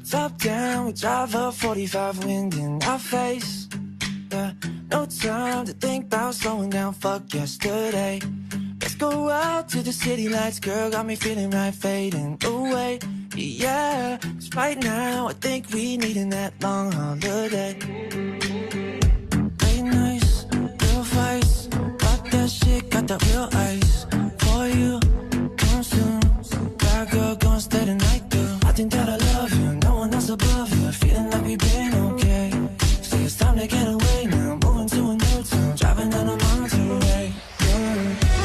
Top down, we drive a 45, wind in our face. Yeah, no time to think about slowing down, fuck yesterday. Let's go out to the city lights, girl, got me feeling right, fading away. Yeah, 'cause right now I think we needin' that long holiday. Late nights, real fights, got that shit, got that real ice. For you, come soon, bad girl, gonna stay the night through. I think that I love you, no one else above you, feeling like we've been okay. So it's time to get away now, moving to a new town, driving down a Monterey.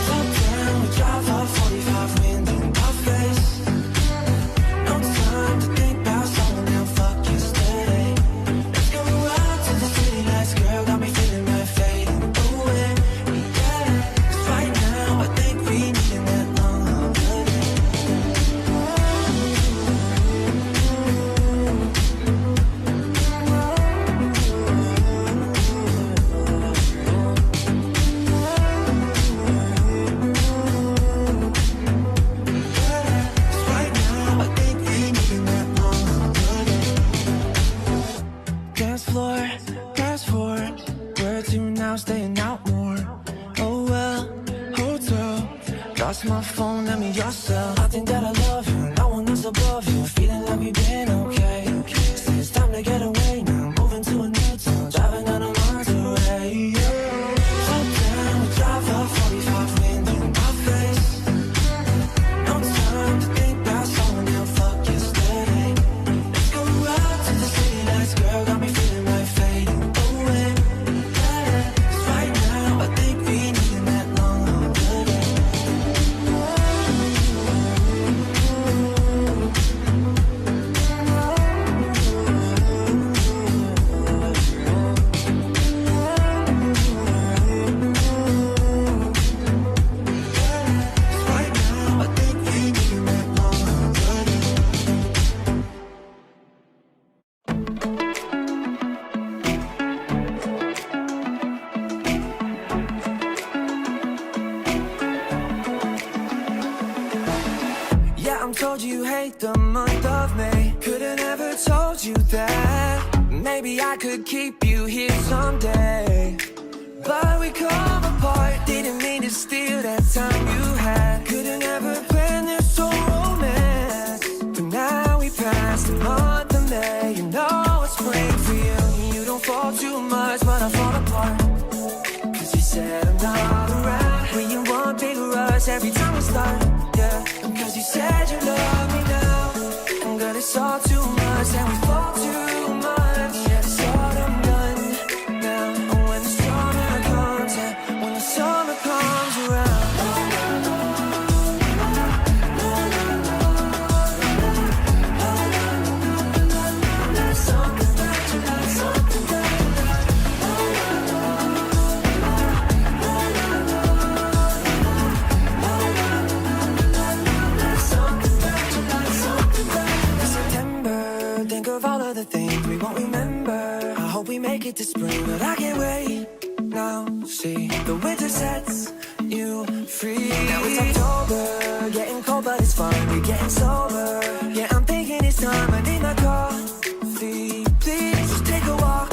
Top down, we drive up 45, wind in our face. No time to think about slowing down, fuck yesterday. Let's go out to the city lights, girl, got me feeling right, fading away. Yeah, 'cause right now I think we needin' that long holiday. Right now I think we needin' that long holiday. Dance floor, fast forward, where to now, staying out more. Oh well, hotel, lost my phone, let me yourself. I think that I love you, no one else above you, feeling like we've been okay. So it's time to get away now, moving to a new town, driving down a Monterey. Top down, we drive up 45, wind in our face. No time to think about slowing down, fuck yesterday. Let's go out to the city lights, girl, got me feeling right, fading away. Yeah, 'cause right now I think we needin' that long holiday. Right now I think we needin' that long holiday. Yeah, I'm told you hate the month of May. Could've never told you that. Maybe I could keep you here someday. But we come apart, didn't mean to steal that time you had. Could've never planned this whole romance. But now we passed the month of May. You know it's spring for you. You don't fall too much, but I fall apart. 'Cause you said I'm not around when you want big rush every time we start. Yeah, and 'cause you said you love me now. And girl, it's all too much and we fall too much. Yeah, it's all I'm done now. And when the summer comes, yeah, when the summer comes around. Something about you, like something about you, like. Something about you, like something about you. September, think of all of the things we won't remember. I hope we make it to spring, but I can't wait. Now, see, the winter sets you free. Now it's October, getting cold, but it's fine. We're getting sober. Yeah, I'm thinking it's time. I need my coffee. Please just take a walk,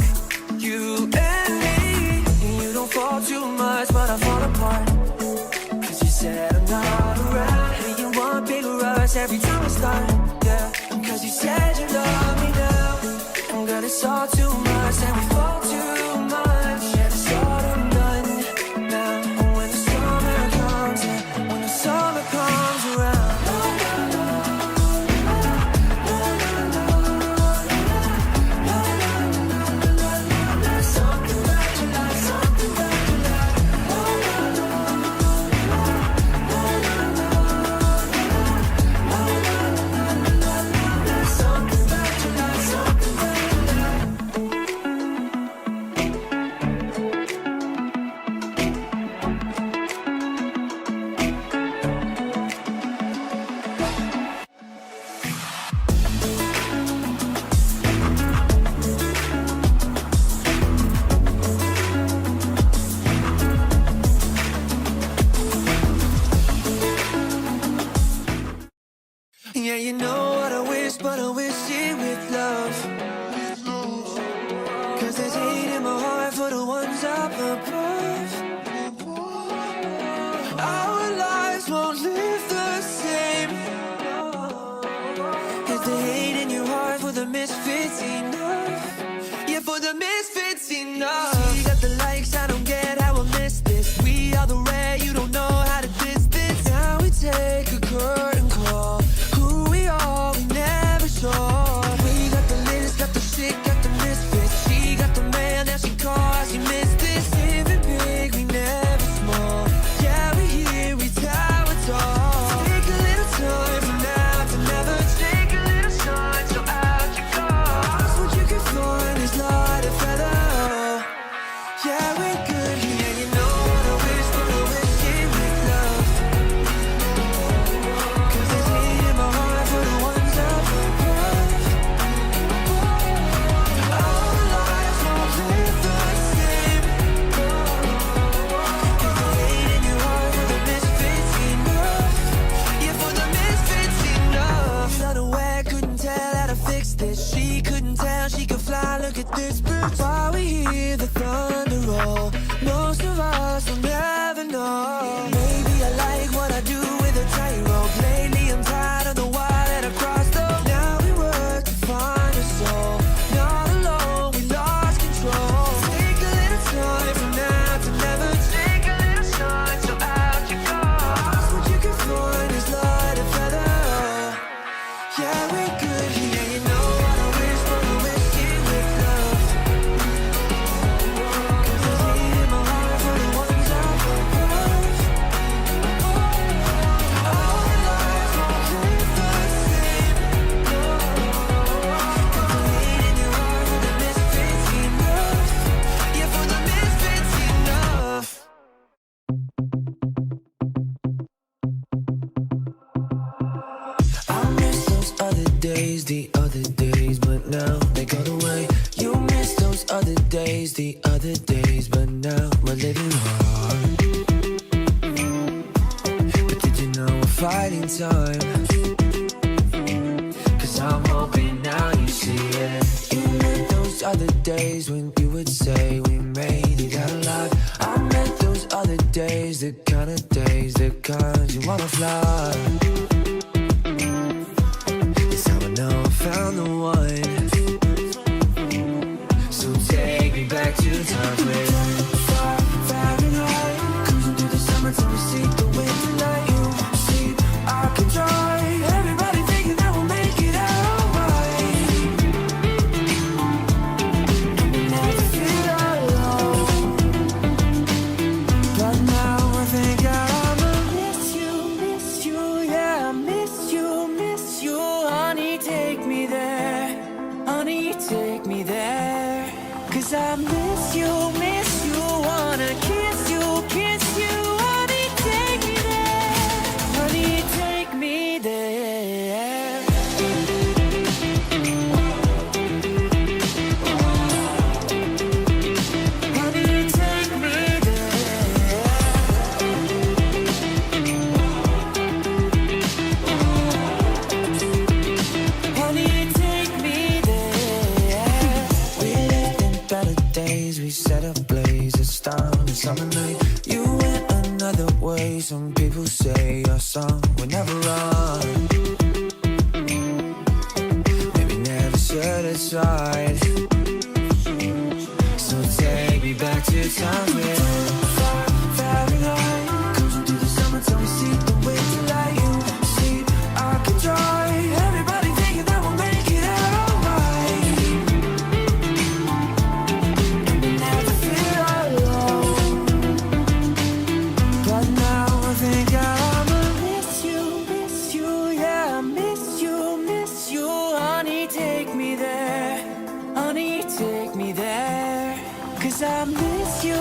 you and me. You don't fall too much, but I fall apart. 'Cause you said I'm not around when you want big rush every time we start. Yeah, and 'cause you said you love me now. And girl, it's all too much and we fall too much. Yeah, it's all I'm done now. And when the summer comes, yeah, when the summer comes around. Something about you, like something about you, like. Something about you, like something about you, like. fix this. She couldn't tell she could fly, look at this bitch. While we hear the thunder roll, most of us will never know. Maybe I like what I do with a tightrope. Lately I'm tired of the wire that I crossed though. Now we work to find a soul. Not alone, we lost control. Take a little time from now to never. Take a little shine, so out you go. What you can find is light and feather. Yeah, we good here. Yeah, you know what I wish for, the wish it with love. 'Cause there's hate in my heart for the ones I love. All our lives won't live the same. 'Cause the hate in your heart for the misfits enough. Yeah, for the misfits enough. I miss those other days, the other days, but now they gone away. You miss those other days, the other days, but now we're living hard. But did you know we're fighting time? 'Cause I'm hoping now you see it. You met those other days when you would say we made it out alive. I met those other days, the kind of days, the kind you wanna fly. It's how I know I found the one. So take me back to times when far, Fahrenheit, cruising through the summer till we see the winter night. You see, I can try. Everybody thinking that we'll make it out alright. And we never feel alone. But now I think I'ma miss you, yeah, I miss you, honey, take me there, honey, take me there. 'Cause I miss you, wanna kiss you, honey, take me there, honey, take me there. Honey, take me there. Honey, take me there. We lived in better days, we set a blaze, a star on a summer night. You went another way, some people say your song will never run. Maybe never satisfied. So take me back to times when far, Fahrenheit, cruising through the summer till we see the winter light. You see, I can try. Everybody thinking that we'll make it out alright. And we never feel alone. But now I think I'ma miss you, yeah, I miss you, honey, take me there, honey, take me there. 'Cause I miss you,